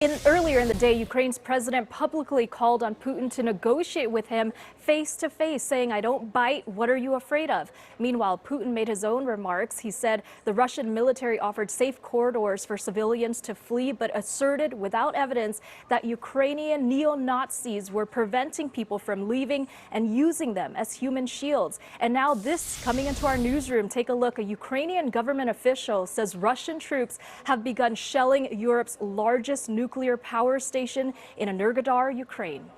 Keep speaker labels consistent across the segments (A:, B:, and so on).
A: Earlier in the day, Ukraine's president publicly called on Putin to negotiate with him face to face, saying, "I don't bite. What are you afraid of?" Meanwhile, Putin made his own remarks. He said the Russian military offered safe corridors for civilians to flee, but asserted without evidence that Ukrainian neo-Nazis were preventing people from leaving and using them as human shields. And now this coming into our newsroom, take a look. A Ukrainian government official says Russian troops have begun shelling Europe's largest nuclear power station in Energodar, Ukraine.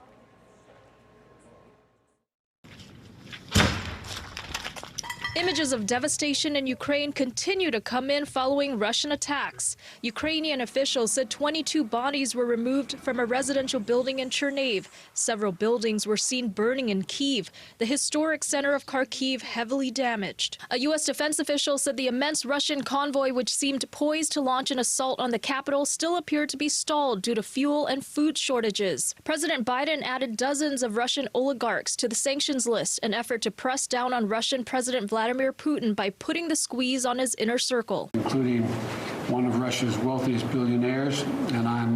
A: Images of devastation in Ukraine continue to come in following Russian attacks. Ukrainian officials said 22 bodies were removed from a residential building in Chernihiv. Several buildings were seen burning in Kyiv, the historic center of Kharkiv, heavily damaged. A U.S. defense official said the immense Russian convoy, which seemed poised to launch an assault on the capital, still appeared to be stalled due to fuel and food shortages. President Biden added dozens of Russian oligarchs to the sanctions list, an effort to press down on Russian President Vladimir Putin by putting the squeeze on his inner circle.
B: Including one of Russia's wealthiest billionaires, and I'm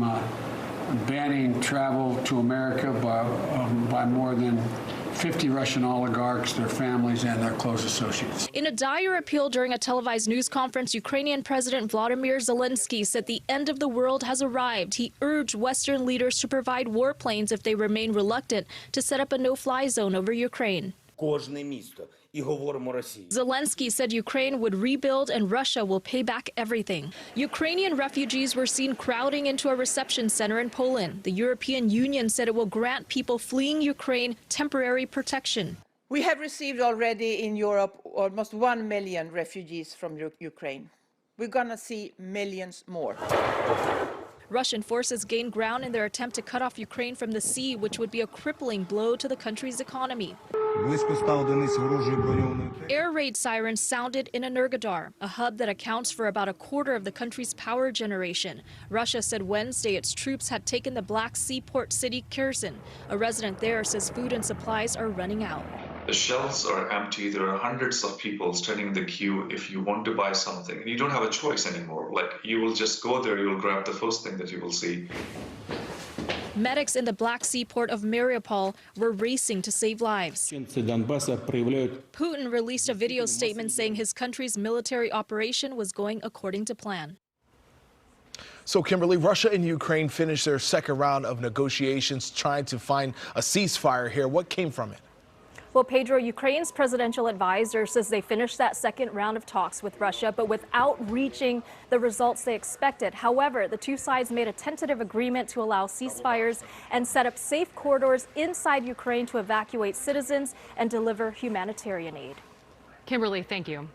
B: banning travel to America by more than 50 Russian oligarchs, their families, and their close associates.
A: In a dire appeal during a televised news conference, Ukrainian President Volodymyr Zelensky said the end of the world has arrived. He urged Western leaders to provide warplanes if they remain reluctant to set up a no-fly zone over Ukraine. Zelensky said Ukraine would rebuild and Russia will pay back everything. Ukrainian refugees were seen crowding into a reception center in Poland. The European Union said it will grant people fleeing Ukraine temporary protection.
C: We have received already in Europe almost 1 million refugees from Ukraine. We're going to see millions more.
A: Russian forces gained ground in their attempt to cut off Ukraine from the sea, which would be a crippling blow to the country's economy. Air raid sirens sounded in Energodar, a hub that accounts for about a quarter of the country's power generation. Russia said Wednesday its troops had taken the Black Sea port city Kherson. A resident there says food and supplies are running out.
D: The shelves are empty. There are hundreds of people standing in the queue if you want to buy something. You don't have a choice anymore. Like, you will just go there, you will grab the first thing that you will see.
A: Medics in the Black Sea port of Mariupol were racing to save lives. Putin released a video statement saying his country's military operation was going according to plan.
E: So, Kimberly, Russia and Ukraine finished their second round of negotiations trying to find a ceasefire here. What came from it?
A: Well, Pedro, Ukraine's presidential advisor says they finished that second round of talks with Russia, but without reaching the results they expected. However, the two sides made a tentative agreement to allow ceasefires and set up safe corridors inside Ukraine to evacuate citizens and deliver humanitarian aid.
F: Kimberly, thank you.